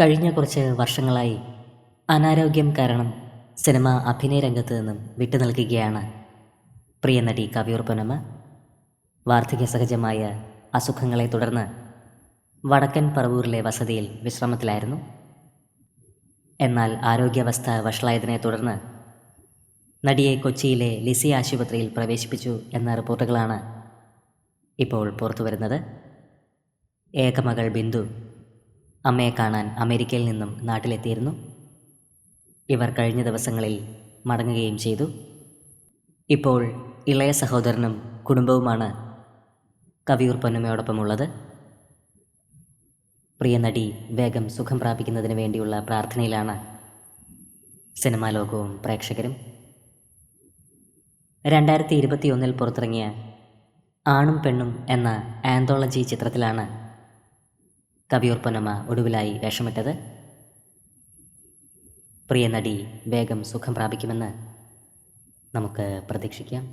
കഴിഞ്ഞ കുറച്ച് വർഷങ്ങളായി അനാരോഗ്യം കാരണം സിനിമ അഭിനയ രംഗത്ത് നിന്നും വിട്ടുനിൽക്കുകയാണ് പ്രിയ നടി കവിയൂർ പൊന്നമ്മ. വാർദ്ധക്യ സഹജമായ അസുഖങ്ങളെ തുടർന്ന് വടക്കൻ പറവൂരിലെ വസതിയിൽ വിശ്രമത്തിലായിരുന്നു. എന്നാൽ ആരോഗ്യാവസ്ഥ വഷളായതിനെ തുടർന്ന് നടിയെ കൊച്ചിയിലെ ലിസി ആശുപത്രിയിൽ പ്രവേശിപ്പിച്ചു എന്ന റിപ്പോർട്ടുകളാണ് ഇപ്പോൾ പുറത്തുവരുന്നത്. ഏകമകൾ ബിന്ദു അമ്മയെ കാണാൻ അമേരിക്കയിൽ നിന്നും നാട്ടിലെത്തിയിരുന്നു. ഇവർ കഴിഞ്ഞ ദിവസങ്ങളിൽ മടങ്ങുകയും ചെയ്തു. ഇപ്പോൾ ഇളയ സഹോദരനും കുടുംബവുമാണ് കവിയൂർ പൊന്നമ്മയോടൊപ്പമുള്ളത്. പ്രിയ നടി വേഗം സുഖം പ്രാപിക്കുന്നതിന് വേണ്ടിയുള്ള പ്രാർത്ഥനയിലാണ് സിനിമാ ലോകവും പ്രേക്ഷകരും. 2021 പുറത്തിറങ്ങിയ ആണും പെണ്ണും എന്ന ആന്തോളജി ചിത്രത്തിലാണ് കവിയൂർ പൊന്നമ്മ ഒടുവിലായി വേഷമിട്ടത്. പ്രിയ നടി വേഗം സുഖം പ്രാപിക്കുമെന്ന് നമുക്ക് പ്രതീക്ഷിക്കാം.